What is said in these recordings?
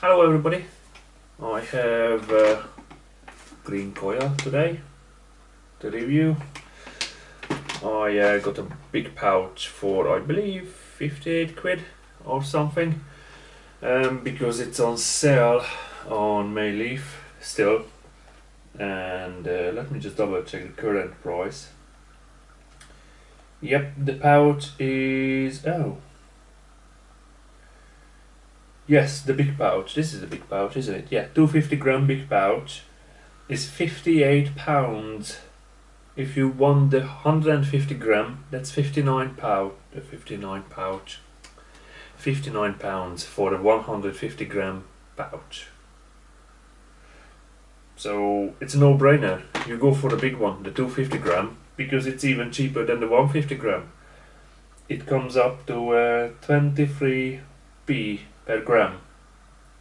Hello everybody, I have Green Coil today to review. I got a big pouch for I believe 58 quid or something because it's on sale on Mei Leaf still, and let me just double check the current price. Yep, the pouch is yes, the big pouch. This is the big pouch, isn't it? Yeah, 250 gram big pouch is £58. If you want the 150 gram, that's 59 pound. 59 pounds for the 150 gram pouch. So it's a no-brainer. You go for the big one, the 250 gram, because it's even cheaper than the 150 gram. It comes up to 23p per gram.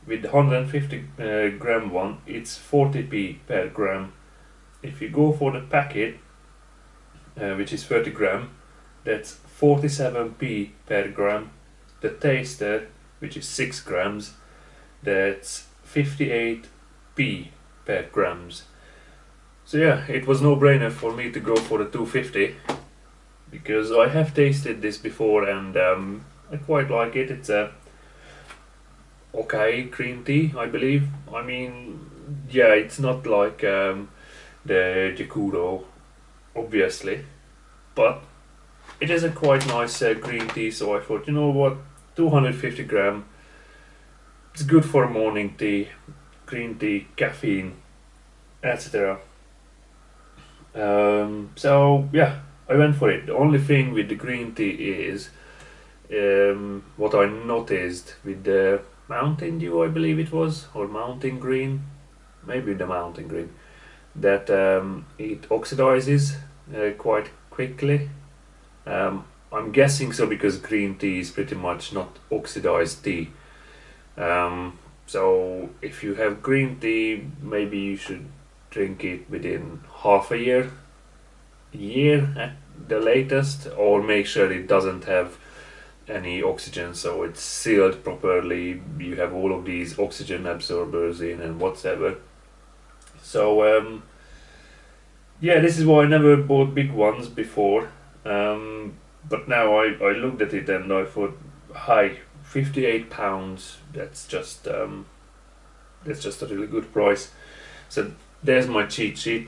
With the 150 gram one, it's 40p per gram. If you go for the packet, which is 30 gram, that's 47p per gram. The taster, which is 6 grams, that's 58p per grams. So yeah, it was no brainer for me to go for the 250 because I have tasted this before and I quite like it. It's a okay green tea, I believe. I mean, yeah, it's not like the Jakuro, obviously, but it is a quite nice green tea. So I thought, you know what, 250 gram, it's good for morning tea, green tea, caffeine, etc. So yeah, I went for it. The only thing with the green tea is what I noticed with the Mountain Dew, I believe it was, or Mountain Green, maybe the Mountain Green, that it oxidizes quite quickly. I'm guessing so because green tea is pretty much not oxidized tea. So if you have green tea, maybe you should drink it within half a year at the latest, or make sure it doesn't have any oxygen, so it's sealed properly. You have all of these oxygen absorbers in and whatever. So yeah, this is why I never bought big ones before. But now I looked at it and I thought, hi, £58. That's just a really good price. So there's my cheat sheet.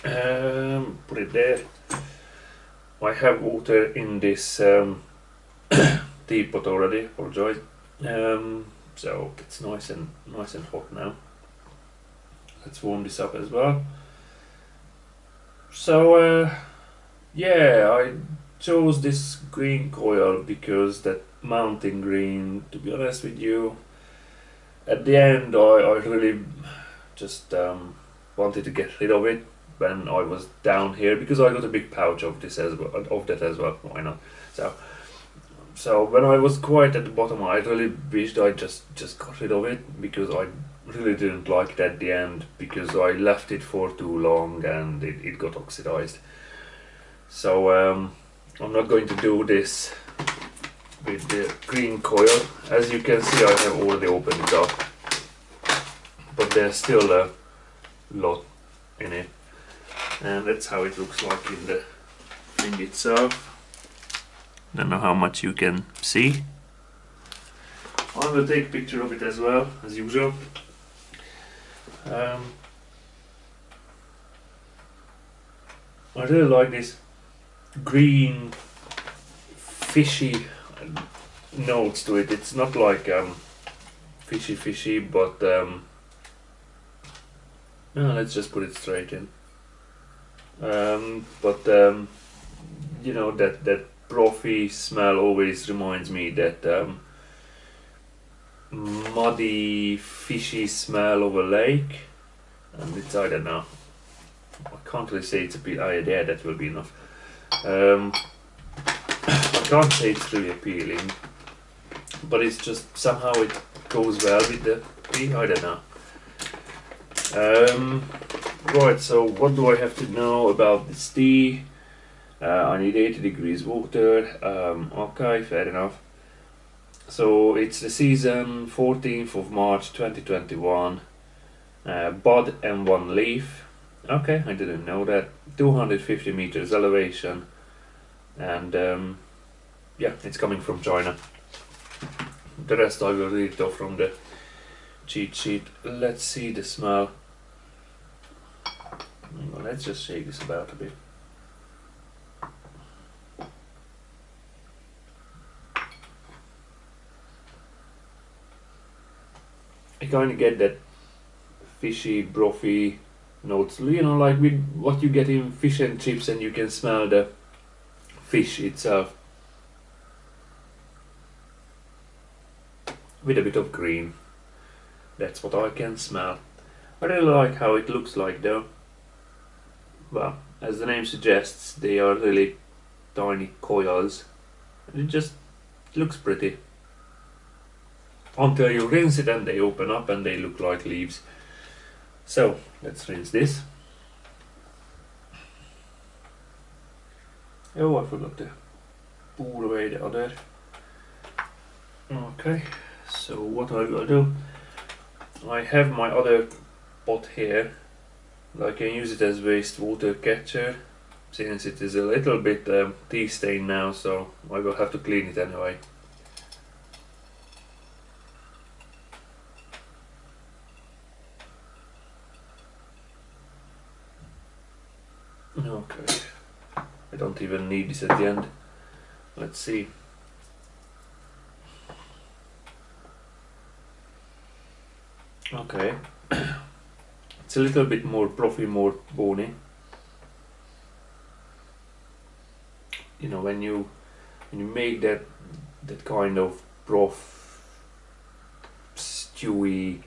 Put it there. I have water in this teapot already. Apologize. So it's nice and hot now. Let's warm this up as well. So yeah, I chose this Green Coil because that Mountain Green, to be honest with you, at the end I really just wanted to get rid of it when I was down here, because I got a big pouch of this as well, why not? So when I was quite at the bottom, I really wished I just got rid of it, because I really didn't like it at the end, because I left it for too long and it got oxidized. So I'm not going to do this with the Green Coil. As you can see, I have already opened it up, but there's still a lot in it, and that's how it looks like in the thing itself. Don't know how much you can see. I will take a picture of it as well, as usual. I really like this green fishy notes to it. It's not like fishy, but no, let's just put it straight in. But you know, that brothy smell always reminds me that muddy, fishy smell of a lake, and it's, I don't know, I can't really say it's a bit. Oh yeah, that will be enough. I can't say it's really appealing, but it's just somehow it goes well with the tea. I don't know. Right, so what do I have to know about this tea? I need 80 degrees water. Okay, fair enough. So it's the season 14th of March 2021. Bud and one leaf. Okay, I didn't know that. 250 meters elevation, and yeah, it's coming from China. The rest I will read off from the cheat sheet. Let's see the smell. Well, let's just shake this about a bit. I kind of get that fishy, brothy notes, you know, like with what you get in fish and chips, and you can smell the fish itself with a bit of green. That's what I can smell. I really like how it looks like though. Well, as the name suggests, they are really tiny coils, and it just looks pretty. Until you rinse it and they open up and they look like leaves. So let's rinse this. Oh, I forgot to pour away the other. Okay, so what I will do, I have my other pot here. I can use it as wastewater catcher, since it is a little bit tea stained now, so I will have to clean it anyway. Okay, I don't even need this at the end. Let's see. Okay, it's a little bit more brothy, more bony. You know, when you make that kind of broth, stewy,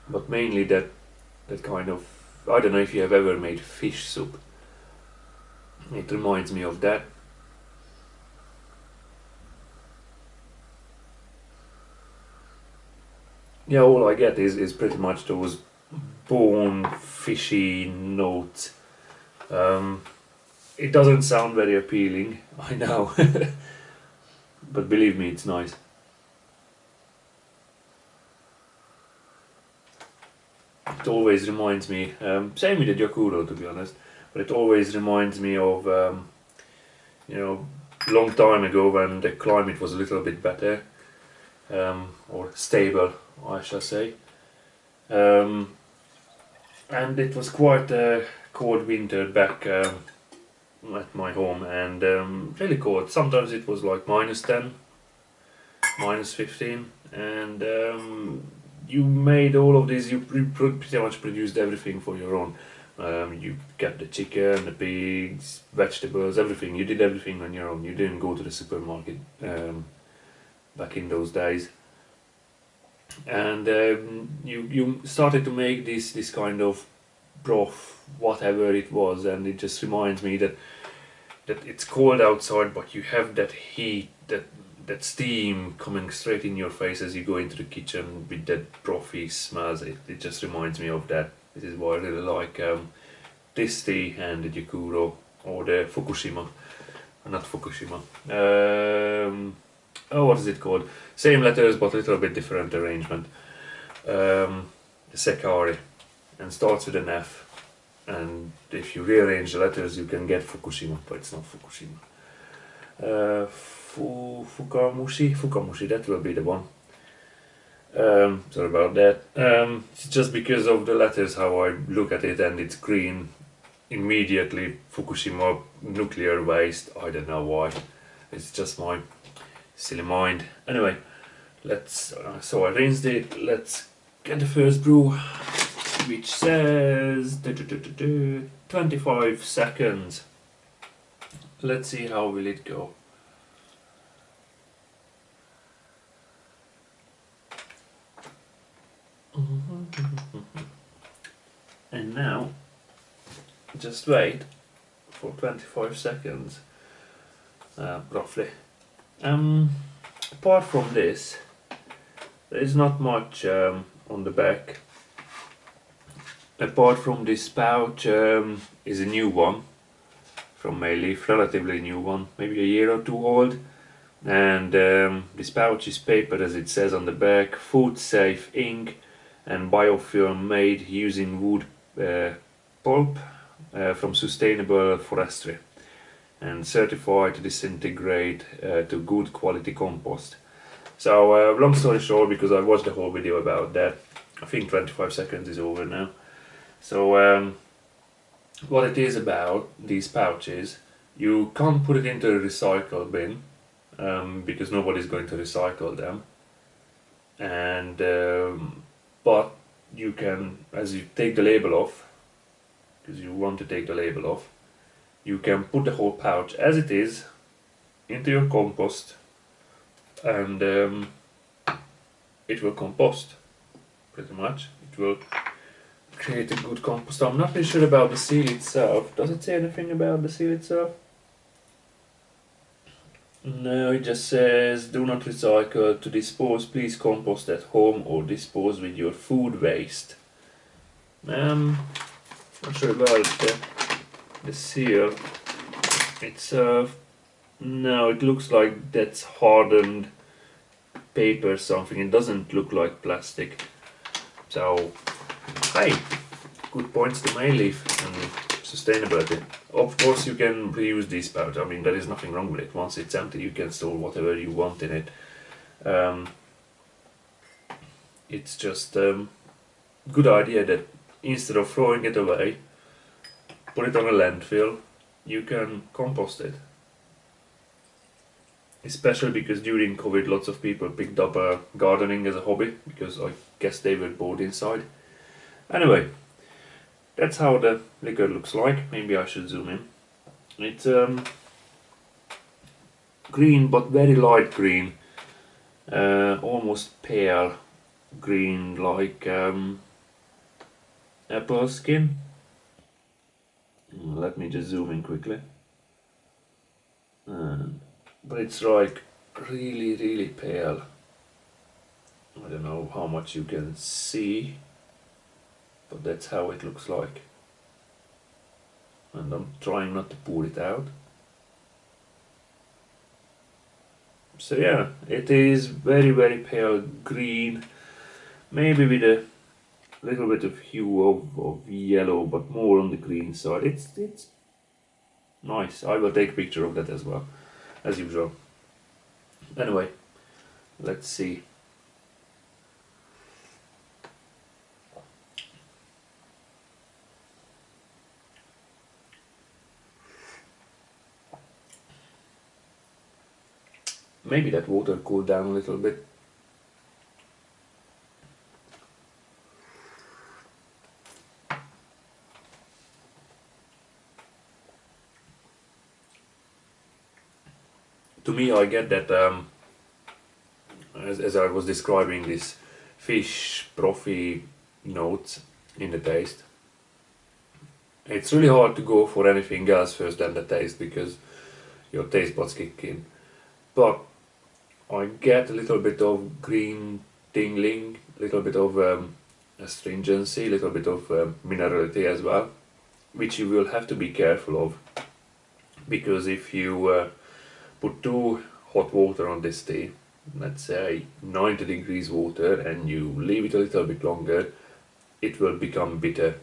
but mainly that kind of, I don't know if you have ever made fish soup. It reminds me of that. Yeah, all I get is pretty much those bone fishy notes. It doesn't sound very appealing, I know, but believe me, it's nice. It always reminds me, same with the Jakuro to be honest, but it always reminds me of, you know, long time ago when the climate was a little bit better, or stable, I shall say. And it was quite a cold winter back at my home, and really cold. Sometimes it was like -10, -15, and you made all of this, you pretty much produced everything for your own. You kept the chicken, the pigs, vegetables, everything. You did everything on your own. You didn't go to the supermarket back in those days. And you started to make this kind of broth, whatever it was, and it just reminds me that it's cold outside, but you have that heat, that steam coming straight in your face as you go into the kitchen with that brothy smells. It just reminds me of that. This is why I really like this tea and the Jakuro, or the Fukushima, not Fukushima. Oh, what is it called? Same letters but a little bit different arrangement. Sekari, and starts with an F. And if you rearrange the letters, you can get Fukushima, but it's not Fukushima. Fukamushi, that will be the one. Sorry about that. It's just because of the letters how I look at it, and it's green. Immediately, Fukushima, nuclear waste. I don't know why. It's just my silly mind. Anyway, let's. So I rinsed it. Let's get the first brew, which says 25 seconds. Let's see how will it go. And now, just wait for 25 seconds, roughly. Apart from this, there is not much on the back. Apart from this pouch is a new one from Mei Leaf, relatively new one, maybe a year or two old, And this pouch is papered, as it says on the back, food safe ink and biofilm made using wood pulp from sustainable forestry and certified to disintegrate to good quality compost. So long story short, because I watched the whole video about that, I think 25 seconds is over now. So what it is about these pouches, you can't put it into a recycle bin because nobody's going to recycle them. And but you can, as you take the label off, because you want to take the label off, you can put the whole pouch as it is into your compost, and it will compost pretty much. It will create a good compost. I'm not really sure about the seal itself. Does it say anything about the seal itself? No, it just says do not recycle. To dispose, please compost at home or dispose with your food waste. Not sure about the seal itself. No, it looks like that's hardened paper or something. It doesn't look like plastic. So, hey, good points to Mei Leaf and sustainability. Of course, you can reuse these pouches. I mean, there is nothing wrong with it. Once it's empty, you can store whatever you want in it. It's just good idea that instead of throwing it away, put it on a landfill, you can compost it. Especially because during COVID, lots of people picked up gardening as a hobby, because I guess they were bored inside. Anyway, that's how the liquor looks like. Maybe I should zoom in. It's green, but very light green, almost pale green, like apple skin. Let me just zoom in quickly. But it's like really pale. I don't know how much you can see, but that's how it looks like. And I'm trying not to pull it out. So yeah, it is very pale green, maybe with a little bit of hue of yellow, but more on the green side. It's nice. I will take a picture of that as well, as usual. Anyway, let's see. Maybe that water cooled down a little bit. To me, I get that as I was describing this fish frothy notes in the taste. It's really hard to go for anything else first than the taste, because your taste buds kick in. But I get a little bit of green tingling, a little bit of astringency, a little bit of minerality as well, which you will have to be careful of, because if you put too hot water on this tea, let's say 90 degrees water, and you leave it a little bit longer, it will become bitter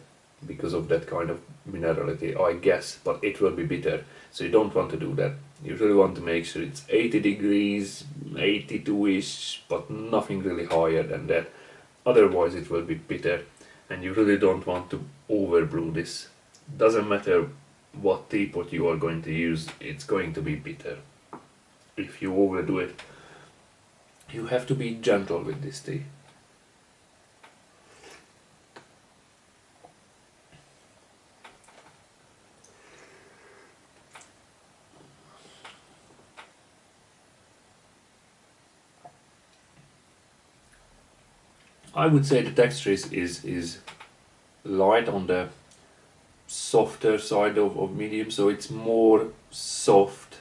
because of that kind of minerality, I guess, but it will be bitter. So you don't want to do that. You really want to make sure it's 80 degrees, 82-ish, but nothing really higher than that. Otherwise it will be bitter, and you really don't want to overbrew this. Doesn't matter what teapot you are going to use, it's going to be bitter if you overdo it. You have to be gentle with this tea. I would say the texture is light on the softer side of medium, so it's more soft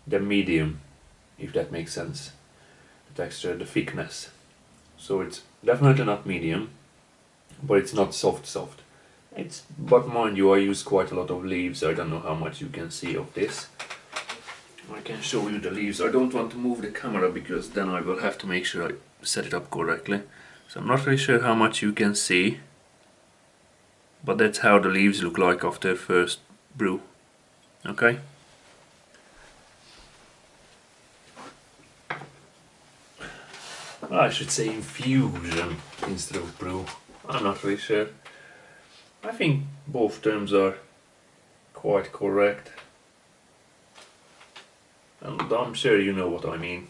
than medium, if that makes sense. The texture, the thickness. So it's definitely not medium, but it's not soft. But mind you, I use quite a lot of leaves, so I don't know how much you can see of this. I can show you the leaves. I don't want to move the camera because then I will have to make sure I set it up correctly. So I'm not really sure how much you can see, but that's how the leaves look like after first brew. Okay? I should say infusion instead of brew. I'm not really sure. I think both terms are quite correct. And I'm sure you know what I mean.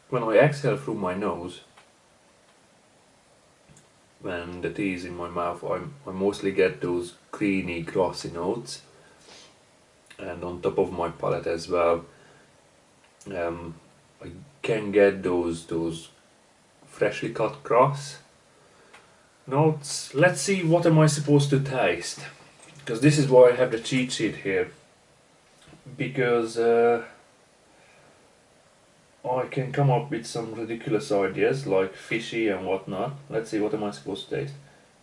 When I exhale through my nose, when the tea is in my mouth, I mostly get those greeny, grassy notes. And on top of my palate as well, I can get those freshly cut grass notes. Let's see, what am I supposed to taste? Because this is why I have the cheat sheet here. Because I can come up with some ridiculous ideas like fishy and whatnot. Let's see, what am I supposed to taste?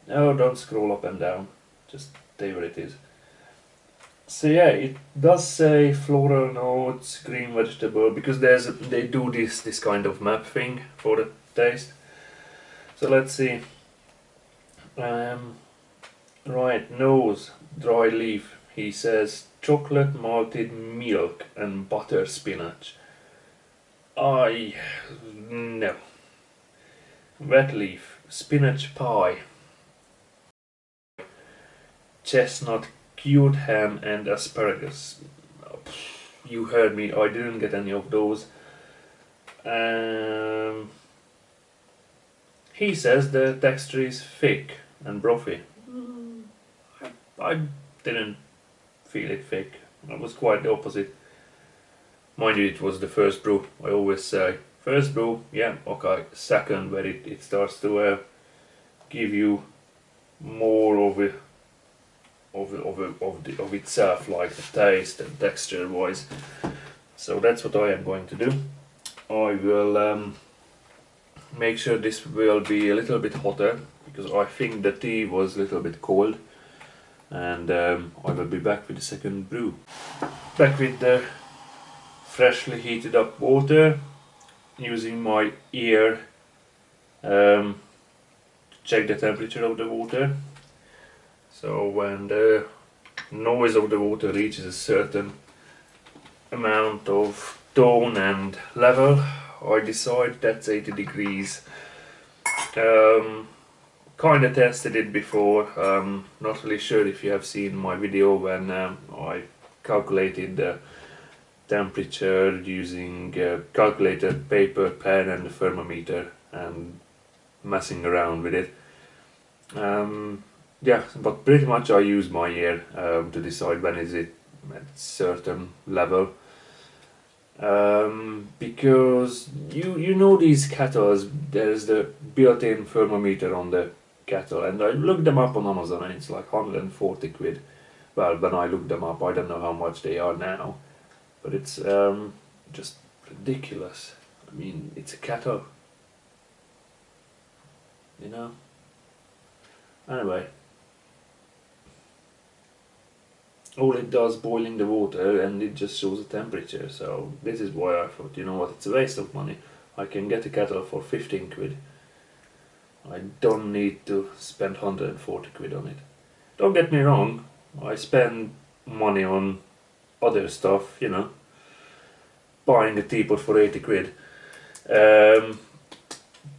No, don't scroll up and down. Just stay where it is. So yeah, it does say floral notes, green vegetable, because they do this kind of map thing for the taste. So let's see. Right, nose, dry leaf. He says chocolate, malted milk, and butter spinach. No. Wet leaf, spinach pie, chestnut, cured ham, and asparagus. You heard me, I didn't get any of those. He says the texture is thick and brothy. I didn't feel it thick. It was quite the opposite. Mind you, it was the first brew. I always say first brew, yeah, okay. Second, where it starts to give you more of itself, like the taste and texture wise. So that's what I am going to do. I will make sure this will be a little bit hotter because I think the tea was a little bit cold, and I will be back with the second brew. Back with the freshly heated up water, using my ear to check the temperature of the water. So when the noise of the water reaches a certain amount of tone and level, I decide that's 80 degrees. Kinda tested it before, not really sure if you have seen my video when I calculated the temperature using calculated paper, pen and the thermometer and messing around with it. Yeah, but pretty much I use my ear to decide when is it at certain level. Because you know these kettles, there's the built-in thermometer on the kettle, and I looked them up on Amazon and it's like 140 quid. Well, when I looked them up, I don't know how much they are now, but it's just ridiculous. I mean, it's a kettle, you know. Anyway, all it does boiling the water and it just shows the temperature. So this is why I thought, you know what, it's a waste of money. I can get a kettle for 15 quid. I don't need to spend 140 quid on it. Don't get me wrong, I spend money on other stuff, you know, buying a teapot for 80 quid.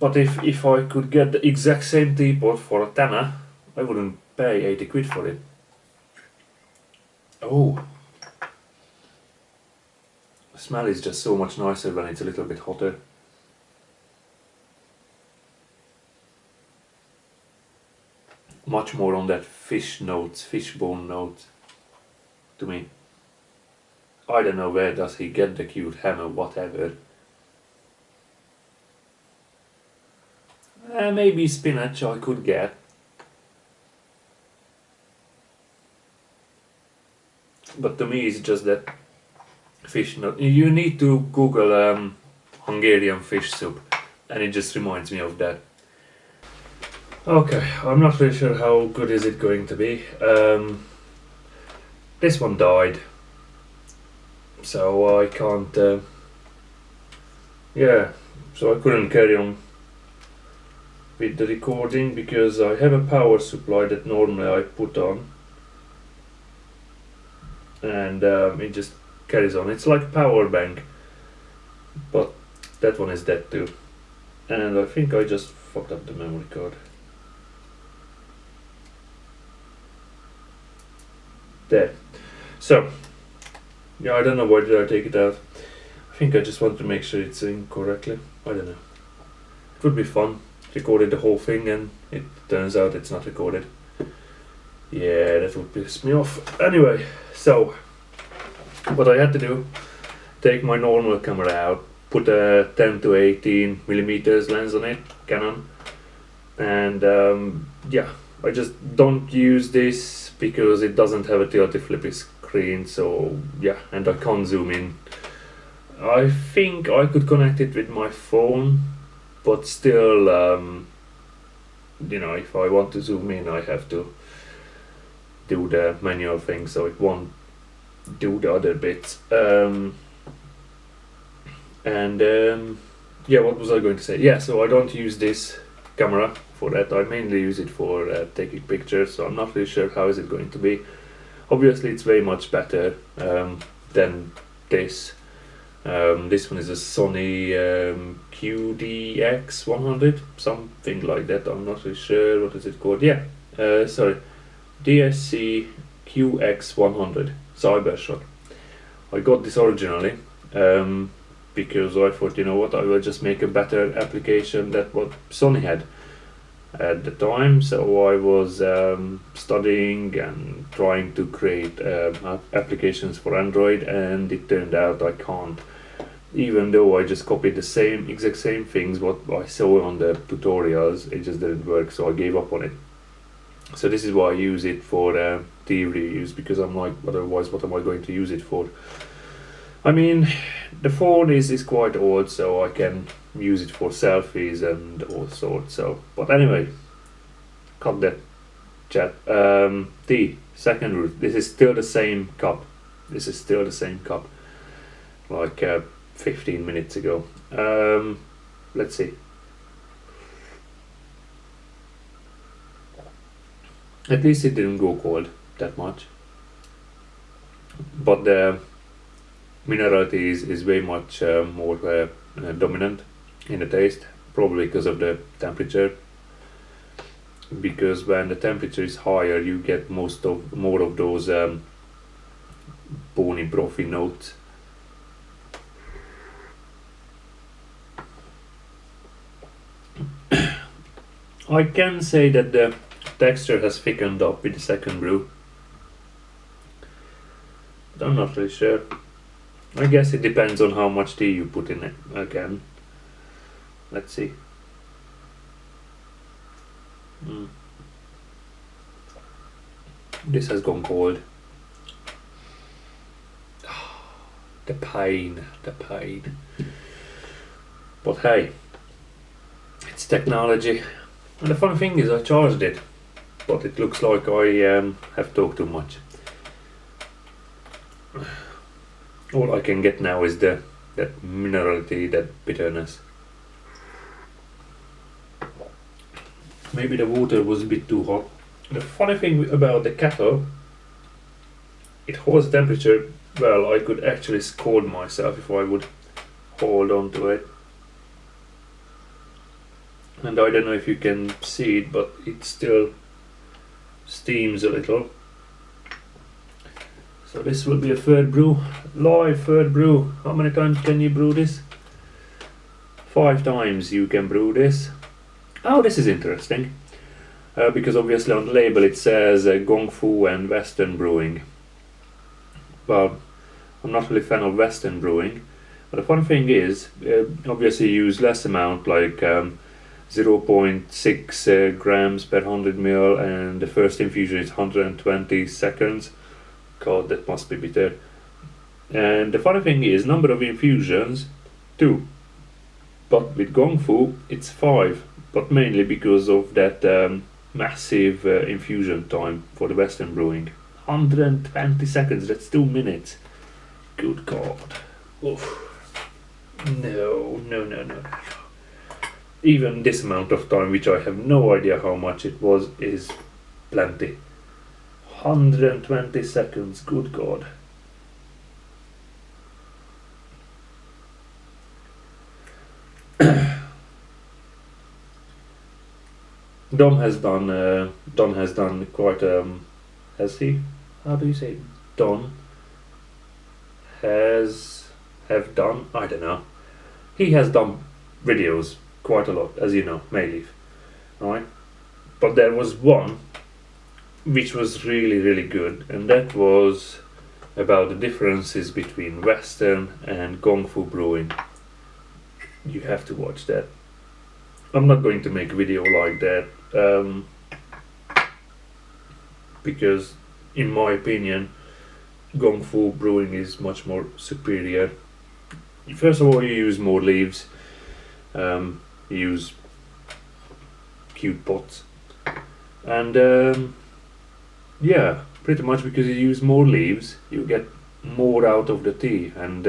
But if I could get the exact same teapot for a tenner, I wouldn't pay 80 quid for it. Oh, the smell is just so much nicer when it's a little bit hotter. Much more on that fish notes, fish bone notes to me. I don't know where does he get the cute ham or whatever. Maybe spinach I could get. But to me, it's just that fish. You need to Google Hungarian fish soup, and it just reminds me of that. Okay, I'm not really sure how good is it going to be. This one died, so I can't. Yeah, so I couldn't carry on with the recording because I have a power supply that normally I put on, and it just carries on. It's like a power bank, but that one is dead too. And I think I just fucked up the memory card. There. So, yeah, I don't know why did I take it out. I think I just want to make sure it's in correctly. I don't know. It would be fun. Recorded the whole thing and it turns out it's not recorded. Yeah, that would piss me off. Anyway, so what I had to do, take my normal camera out, put a 10 to 18 millimeters lens on it, Canon, and yeah, I just don't use this because it doesn't have a tilty flippy screen, so yeah, and I can't zoom in. I think I could connect it with my phone, but still, you know, if I want to zoom in, I have to do the manual thing, so it won't do the other bits. Yeah, what was I going to say? Yeah, so I don't use this camera for that. I mainly use it for taking pictures, so I'm not really sure how is it going to be. Obviously, it's way much better than this. This one is a Sony QDX100, something like that. I'm not really sure. What is it called? Yeah, sorry, DSC QX100 Cybershot. I got this originally because I thought, you know what, I will just make a better application than what Sony had at the time. So I was studying and trying to create applications for Android, and it turned out I can't. Even though I just copied the exact same things what I saw on the tutorials, it just didn't work, so I gave up on it. So this is why I use it for TV reviews, because I'm like, otherwise what am I going to use it for? I mean, the phone is quite old, so I can use it for selfies and all sorts. So, but anyway, cut that chat. The second route. This is still the same cup. This is still the same cup, like 15 minutes ago. Let's see. At least it didn't go cold that much. But the minerality is way much more dominant in the taste, probably because of the temperature. Because when the temperature is higher, you get more of those bony, brothy notes. I can say that the texture has thickened up with the second brew, but I'm not really sure. I guess it depends on how much tea you put in it again. Let's see. This has gone cold. The pain. But hey, it's technology. And the funny thing is I charged it, but it looks like I have talked too much. All I can get now is that minerality, that bitterness. Maybe the water was a bit too hot. The funny thing about the kettle, it holds temperature. Well, I could actually scald myself if I would hold on to it. And I don't know if you can see it, but it still steams a little. So this will be a third brew, live third brew. How many times can you brew this? 5 times you can brew this. Oh, this is interesting. Because obviously on the label it says Gong Fu and Western Brewing. Well, I'm not really a fan of Western Brewing. But the fun thing is, obviously you use less amount, like 0.6 grams per 100 ml, and the first infusion is 120 seconds. God, that must be bitter. And the funny thing is, number of infusions, 2. But with Gong Fu, it's 5. But mainly because of that massive infusion time for the Western brewing. 120 seconds, that's 2 minutes. Good God. Oof. No, no, no, no, no. Even this amount of time, which I have no idea how much it was, is plenty. 120 seconds, good God. Don has done quite has he? How do you say Don has have done? I don't know. He has done videos quite a lot, as you know, Mei Leaf, right? But there was one which was really really good, and that was about the differences between Western and Gong Fu brewing. You have to watch that. I'm not going to make a video like that because, in my opinion, Gong Fu brewing is much more superior. First of all, you use more leaves, you use cute pots, and yeah, pretty much because you use more leaves, you get more out of the tea. And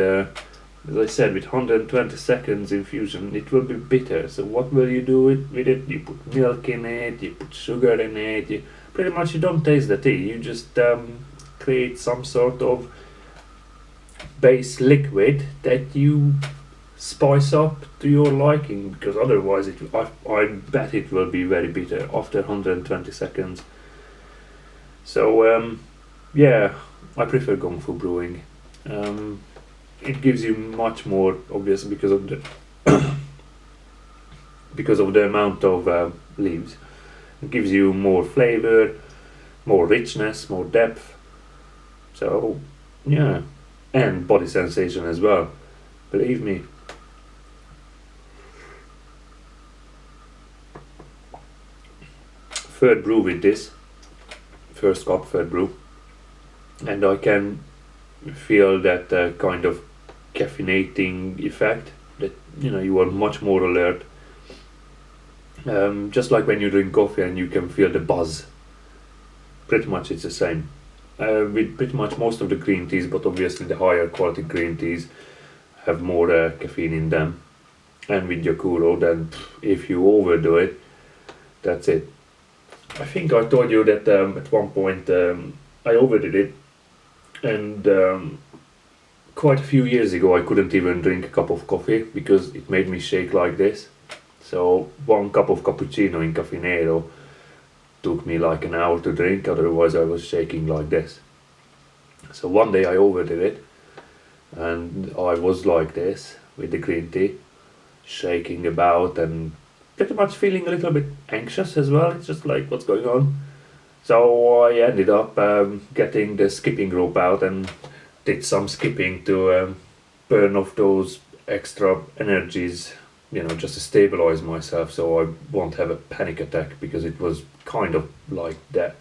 as I said, with 120 seconds infusion, it will be bitter. So what will you do with it? You put milk in it, you put sugar in it. Pretty much you don't taste the tea. You just create some sort of base liquid that you spice up to your liking. Because otherwise, I bet it will be very bitter after 120 seconds. So yeah, I prefer Gong Fu brewing. It gives you much more, obviously, because of the because of the amount of leaves. It gives you more flavor, more richness, more depth. So yeah, and body sensation as well. Believe me. Third brew with this, first cup, third brew, and I can feel that kind of caffeinating effect, that you are much more alert, just like when you drink coffee and you can feel the buzz. Pretty much it's the same with pretty much most of the green teas, but obviously the higher quality green teas have more caffeine in them. And with Yakuro, then if you overdo it, that's it. I think I told you that at one point I overdid it, and quite a few years ago I couldn't even drink a cup of coffee because it made me shake like this. So 1 cup of cappuccino in Caffè Nero took me like an hour to drink, otherwise I was shaking like this. So one day I overdid it, and I was like this with the green tea, shaking about and pretty much feeling a little bit anxious as well. It's just like, what's going on? So I ended up getting the skipping rope out and did some skipping to burn off those extra energies, just to stabilize myself so I won't have a panic attack, because it was kind of like that.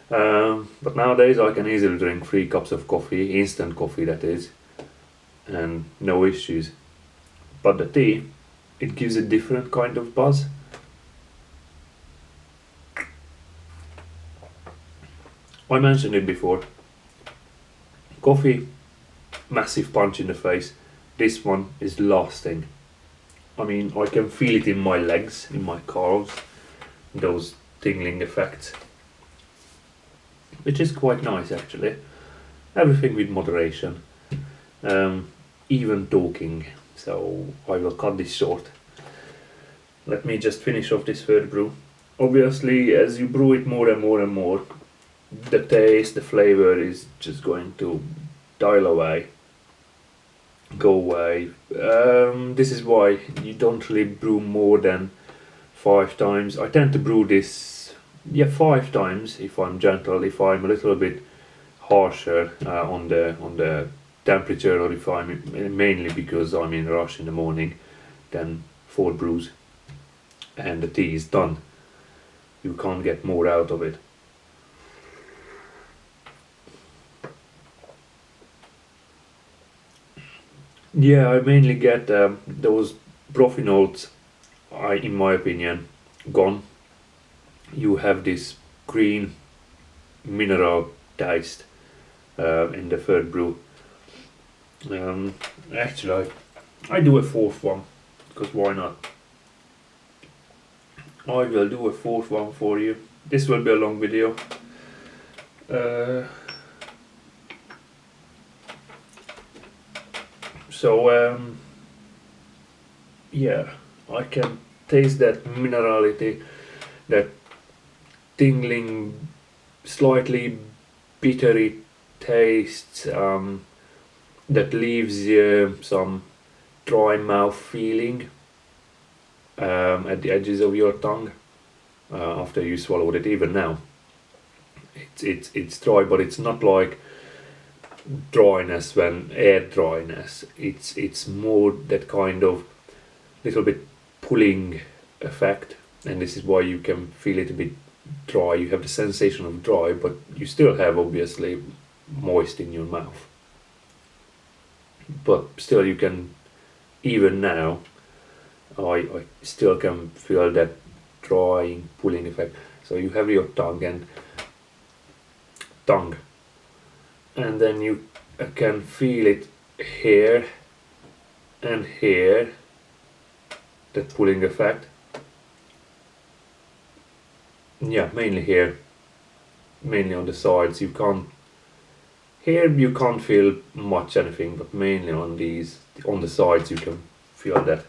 But nowadays I can easily drink 3 cups of coffee, instant coffee that is, and no issues. But the tea, it gives a different kind of buzz. I mentioned it before. Coffee, massive punch in the face. This one is lasting. I mean, I can feel it in my legs, in my calves, those tingling effects, which is quite nice actually. Everything with moderation, even talking. So I will cut this short. Let me just finish off this third brew. Obviously, as you brew it more and more and more, the taste, the flavor is just going to dial away, go away. This is why you don't really brew more than 5 times. I tend to brew this, 5 times if I'm gentle. If I'm a little bit harsher on the temperature, or if I'm mainly because I'm in a rush in the morning, then 4 brews and the tea is done. You can't get more out of it. Yeah, I mainly get those brothy notes. In my opinion, gone. You have this green mineral taste in the third brew. Um, Actually, I do a fourth one because why not? I will do a fourth one for you. This will be a long video. Uh, so yeah, I can taste that minerality, that tingling, slightly bittery taste that leaves some dry mouth feeling at the edges of your tongue after you swallowed it. Even now, it's dry, but it's not like dryness when air dryness. It's more that kind of little bit pulling effect, and this is why you can feel it a bit dry. You have the sensation of dry, but you still have obviously moist in your mouth. But still, you can even now. I still can feel that drying, pulling effect. So you have your tongue, and then you can feel it here and here. That pulling effect. Yeah, mainly here, mainly on the sides. You can't here you can't feel much anything, but mainly on the sides you can feel that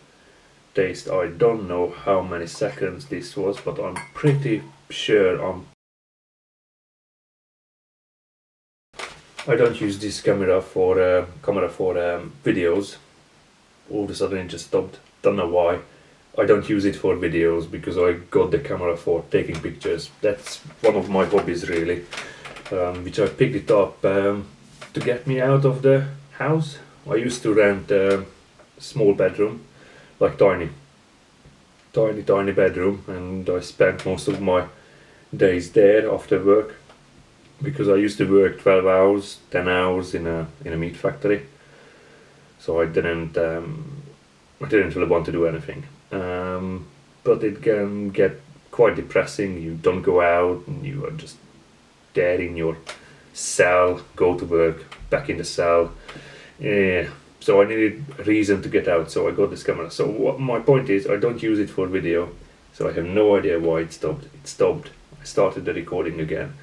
taste. I don't know how many seconds this was, but I'm pretty sure I don't use this camera for videos. All of a sudden it just stopped. Don't know why. I don't use it for videos because I got the camera for taking pictures. That's one of my hobbies really, which I picked it up to get me out of the house. I used to rent a small bedroom, like tiny bedroom, and I spent most of my days there after work because I used to work 12 hours, 10 hours in a meat factory. So I didn't really want to do anything. But it can get quite depressing. You don't go out, and you are just there in your cell, go to work, back in the cell. Yeah. So I needed a reason to get out, so I got this camera. So what my point is, I don't use it for video, so I have no idea why it stopped. It stopped. I started the recording again,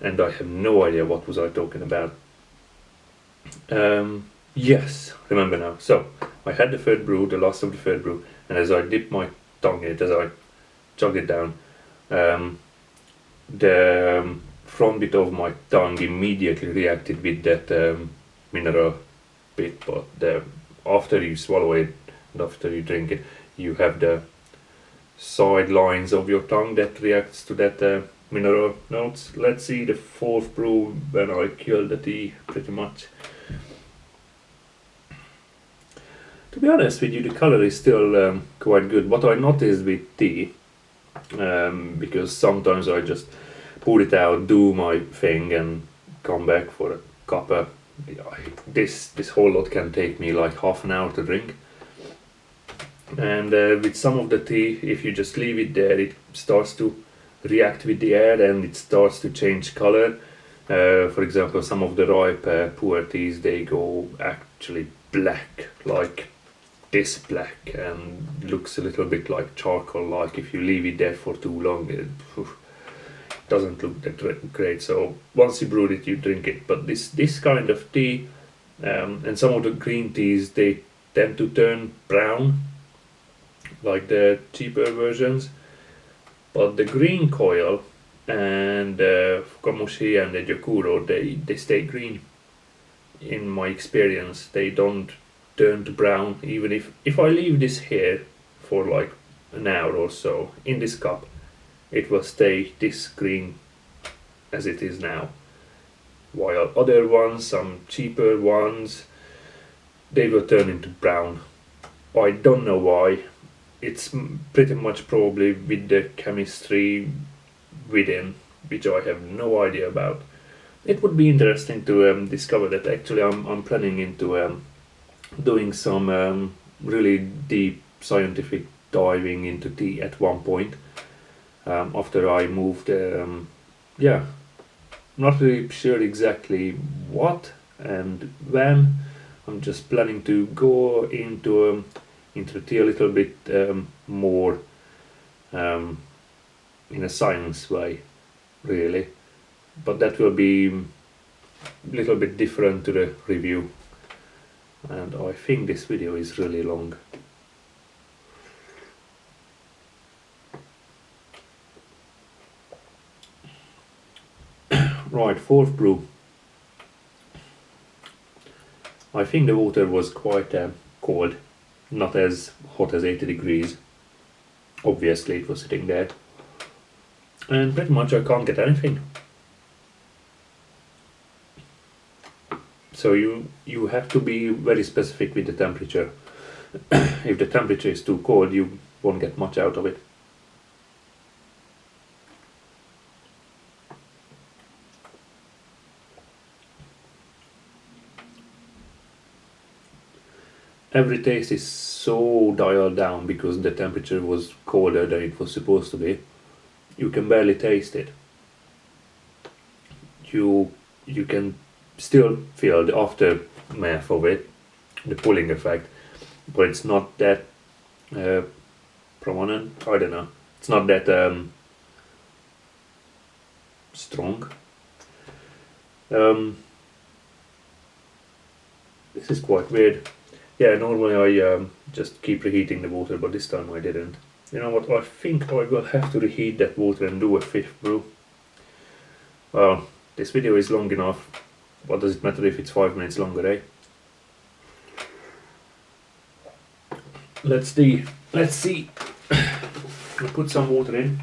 and I have no idea what was I talking about. Yes, remember now. So I had the third brew, the last of the third brew, and as I dipped my tongue in it, as I chugged it down, the front bit of my tongue immediately reacted with that mineral bit, but after you swallow it and after you drink it, you have the side lines of your tongue that reacts to that mineral notes. Let's see the fourth brew when I killed the tea, pretty much. To be honest with you, the color is still quite good. What I noticed with tea, because sometimes I just pour it out, do my thing, and come back for a cuppa. This whole lot can take me like half an hour to drink. And with some of the tea, if you just leave it there, it starts to react with the air and it starts to change color. For example, some of the ripe puer teas, they go actually black, like this black, and looks a little bit like charcoal. Like if you leave it there for too long, it doesn't look that great. So once you brewed it, you drink it. But this kind of tea, and some of the green teas, they tend to turn brown, like the cheaper versions. But the Green Coil and the Fukamushi and the Gyokuro, they stay green. In my experience, they don't turn to brown. Even if I leave this here for like an hour or so in this cup, it will stay this green as it is now. While other ones, some cheaper ones, they will turn into brown. I don't know why. It's pretty much probably with the chemistry within, which I have no idea about. It would be interesting to discover that. Actually, I'm planning into doing some really deep scientific diving into tea at one point. After I moved, yeah, not really sure exactly what and when. I'm just planning to go into tea a little bit more um, in a science way, really. But that will be a little bit different to the review. And I think this video is really long. Right, fourth brew. I think the water was quite cold, not as hot as 80 degrees. Obviously, it was sitting there. And pretty much I can't get anything. So you have to be very specific with the temperature. If the temperature is too cold, you won't get much out of it. Every taste is so dialed down because the temperature was colder than it was supposed to be. You can barely taste it. You can still feel the aftermath of it, the pulling effect, but it's not that uh, prominent. I don't know. It's not that strong. Um, this is quite weird. Yeah, normally I just keep reheating the water, but this time I didn't. You know what? I think I will have to reheat that water and do a fifth brew. Well, this video is long enough. What does it matter if it's 5 minutes longer, eh? Let's see. Let's see. I'll put some water in.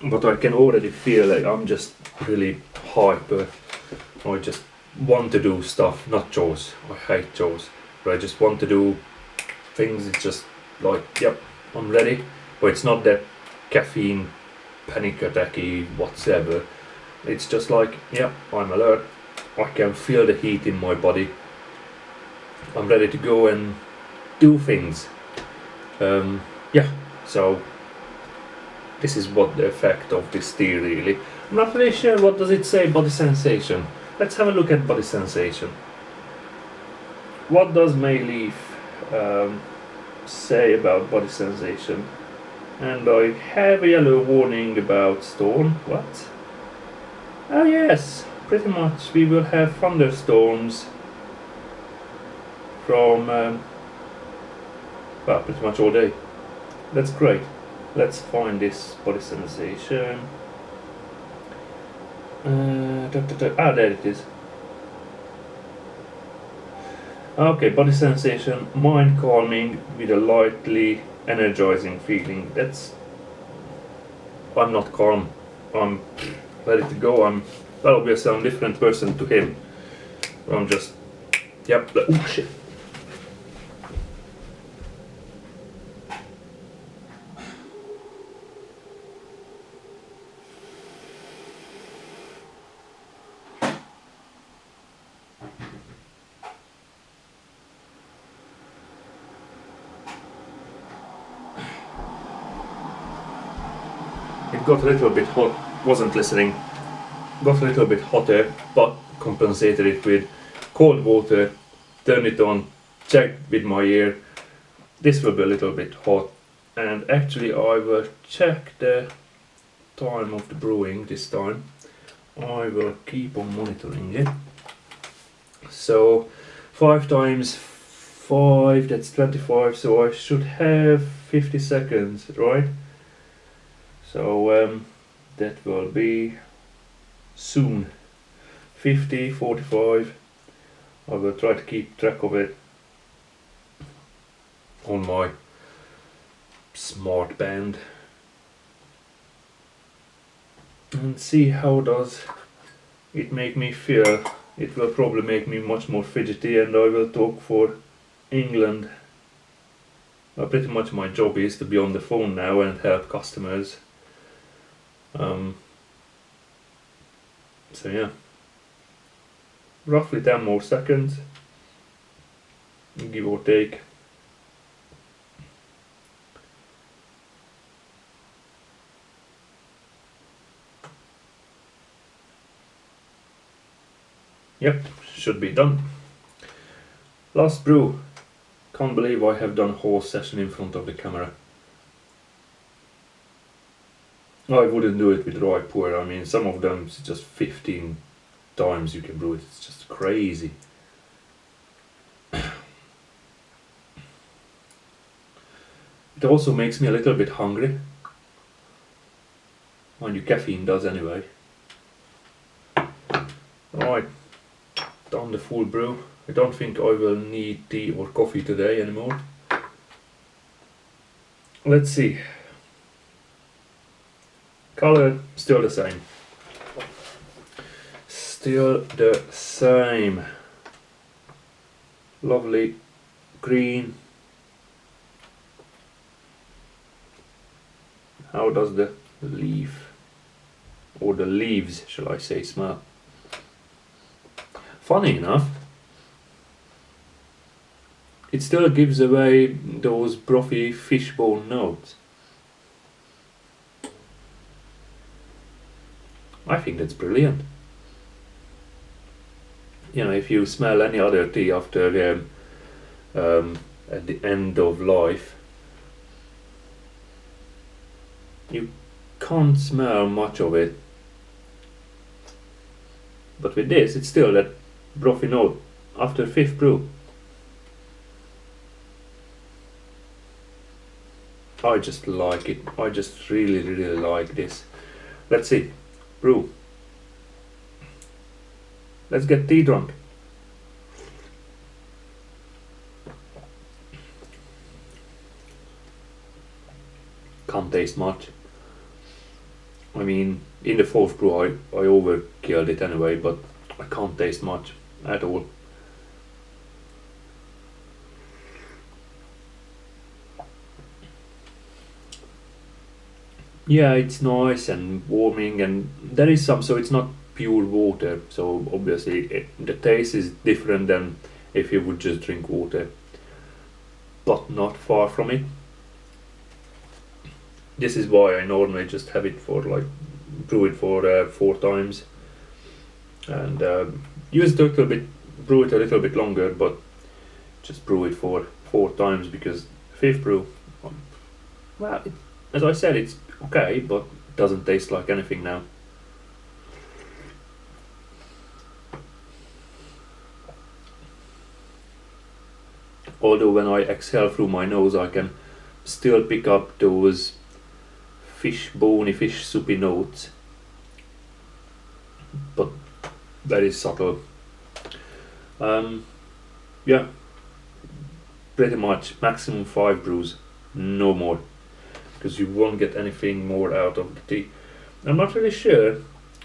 But I can already feel like I'm just really hyper. I just want to do stuff, not chores. I hate chores. But I just want to do things. It's just like, yep, I'm ready. But it's not that caffeine panic attacky whatsoever. It's just like, yep, I'm alert. I can feel the heat in my body. I'm ready to go and do things. Yeah, so this is what the effect of this tea really. I'm not really sure what does it say body sensation. Let's have a look at body sensation. What does Mei Leaf say about body sensation? And I have a yellow warning about storm. What? Oh yes, pretty much we will have thunderstorms from well, pretty much all day. That's great. Let's find this body sensation. There it is. Okay, body sensation, mind calming with a lightly energizing feeling. I'm not calm. I'm ready to go. Well, obviously I'm a different person to him. I'm just, yep, oh shit. It got a little bit hot, wasn't listening. Got a little bit hotter, but compensated it with cold water, turned it on, checked with my ear. This will be a little bit hot, and actually I will check the time of the brewing this time. I will keep on monitoring it. So 5 times 5, that's 25, so I should have 50 seconds, right? So that will be soon. 50, 45. I will try to keep track of it on my smart band and see how does it make me feel. It will probably make me much more fidgety, and I will talk for England. Pretty much my job is to be on the phone now and help customers. So yeah, roughly 10 more seconds, give or take. Yep, should be done. Last brew. Can't believe I have done a whole session in front of the camera. I wouldn't do it with rye pour. I mean, some of them it's just 15 times you can brew it. It's just crazy. It also makes me a little bit hungry. Mind you, caffeine does anyway. Right, done the full brew. I don't think I will need tea or coffee today anymore. Let's see. Color, still the same. Still the same. Lovely green. How does the leaf, or the leaves, shall I say, smell? Funny enough, it still gives away those brothy fishbone notes. I think that's brilliant. You know, if you smell any other tea after at the end of life, you can't smell much of it. But with this, it's still that brothy note after 5th brew. I just like it. I just really like this. Let's see. Brew. Let's get tea drunk. Can't taste much. I mean, in the 4th brew I overkilled it anyway, but I can't taste much at all. Yeah, it's nice and warming, and there is some, so it's not pure water, so obviously the taste is different than if you would just drink water, but not far from it. This is why I normally just have it for brew it for 4 times, and use it a little bit, brew it a little bit longer, but just brew it for 4 times, because 5th brew, well, as I said, it's okay, but it doesn't taste like anything now. Although when I exhale through my nose, I can still pick up those bony fish soupy notes, but very subtle. Yeah, pretty much maximum 5 brews, no more, because you won't get anything more out of the tea. I'm not really sure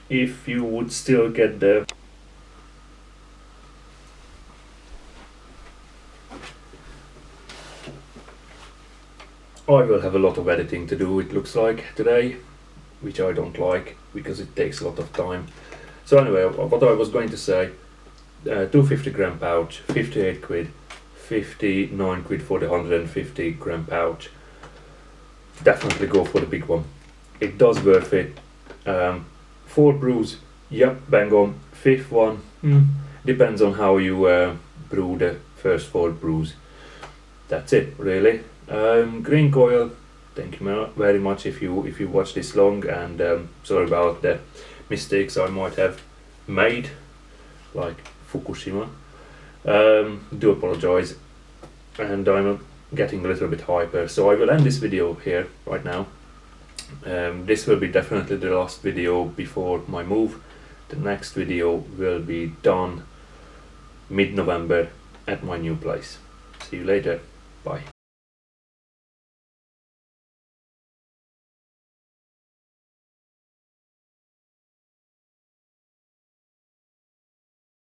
if you would still get the I will have a lot of editing to do, it looks like, today, which I don't like, because it takes a lot of time. So anyway, what I was going to say, 250 gram pouch, 58 quid, 59 quid for the 150 gram pouch. Definitely go for the big one. It does worth it. 4 brews, yep, bang on. 5th one, depends on how you brew the first 4 brews. That's it, really. Green Coil, thank you very much if you watch this long, and sorry about the mistakes I might have made, like Fukushima. Do apologize, and I'm getting a little bit hyper, so I will end this video here right now. This will be definitely the last video before my move. The next video will be done mid-November at my new place. See you later. Bye.